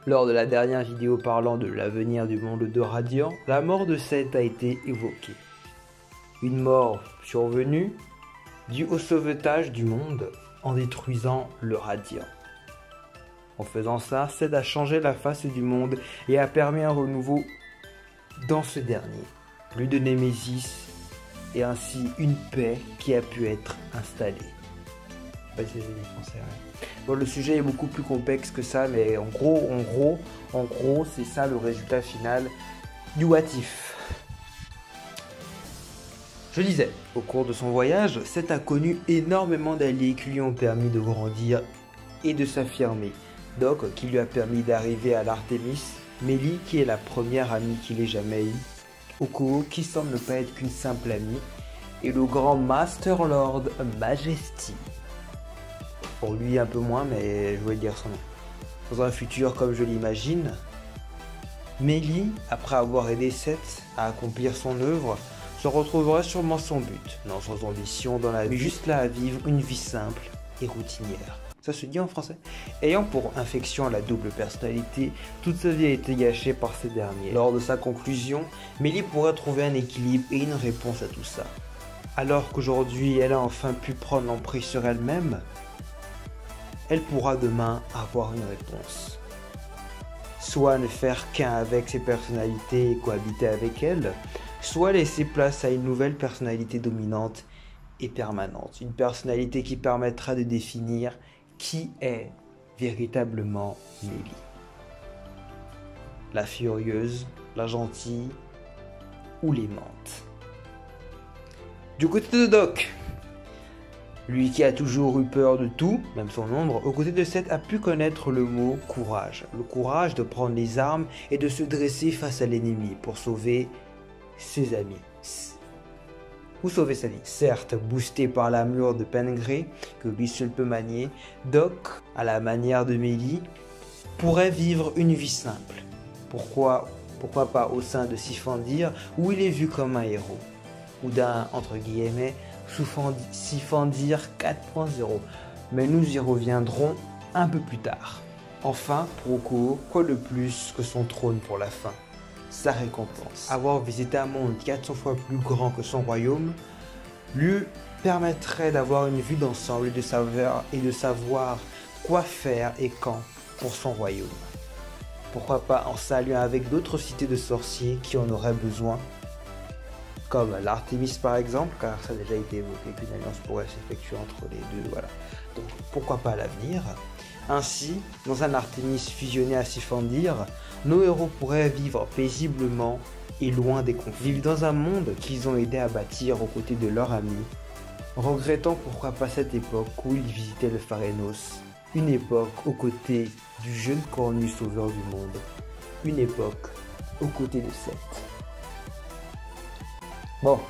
Lors de la dernière vidéo parlant de l'avenir du monde de Radiant, la mort de Seth a été évoquée. Une mort survenue due au sauvetage du monde en détruisant le Radiant. En faisant ça, Seth a changé la face du monde et a permis un renouveau dans ce dernier. Plus de Némésis et ainsi une paix qui a pu être installée. Bon, le sujet est beaucoup plus complexe que ça, mais en gros, c'est ça le résultat final du What If. Je disais, au cours de son voyage, Seth a connu énormément d'alliés qui lui ont permis de grandir et de s'affirmer. Doc, qui lui a permis d'arriver à l'Artemis, Mélie, qui est la première amie qu'il ait jamais eue, Oko, qui semble ne pas être qu'une simple amie, et le grand Master Lord Majesty. Pour lui un peu moins, mais je voulais dire son nom. Dans un futur comme je l'imagine, Mélie, après avoir aidé Seth à accomplir son œuvre, se retrouvera sûrement son but, non sans ambition dans la vie, mais juste là à vivre une vie simple et routinière. Ça se dit en français. Ayant pour infection la double personnalité, toute sa vie a été gâchée par ces derniers. Lors de sa conclusion, Mélie pourrait trouver un équilibre et une réponse à tout ça. Alors qu'aujourd'hui elle a enfin pu prendre l'emprise sur elle-même, elle pourra demain avoir une réponse. Soit ne faire qu'un avec ses personnalités et cohabiter avec elles, soit laisser place à une nouvelle personnalité dominante et permanente. Une personnalité qui permettra de définir qui est véritablement Mélie. La furieuse, la gentille ou l'aimante. Du côté de Doc, lui qui a toujours eu peur de tout, même son ombre, aux côtés de Seth a pu connaître le mot courage. Le courage de prendre les armes et de se dresser face à l'ennemi pour sauver ses amis. Ou sauver sa vie. Certes, boosté par l'amour de Pengré, que lui seul peut manier, Doc, à la manière de Mélie, pourrait vivre une vie simple. Pourquoi pas au sein de Sifandir, où il est vu comme un héros. Ou d'un, entre guillemets, Sifandir 4.0. Mais nous y reviendrons un peu plus tard. Enfin, pour Oko, quoi de plus que son trône pour la fin? Sa récompense. Avoir visité un monde 400 fois plus grand que son royaume lui permettrait d'avoir une vue d'ensemble et de savoir quoi faire et quand pour son royaume. Pourquoi pas en s'alliant avec d'autres cités de sorciers qui en auraient besoin, comme l'Artemis par exemple, car ça a déjà été évoqué qu'une alliance pourrait s'effectuer entre les deux, voilà. Donc pourquoi pas à l'avenir. Ainsi, dans un Artemis fusionné à Sifandir, nos héros pourraient vivre paisiblement et loin des conflits. Vivre dans un monde qu'ils ont aidé à bâtir aux côtés de leurs amis, regrettant pourquoi pas cette époque où ils visitaient le Pharénos. Une époque aux côtés du jeune cornu sauveur du monde. Une époque aux côtés de Seth. Bon,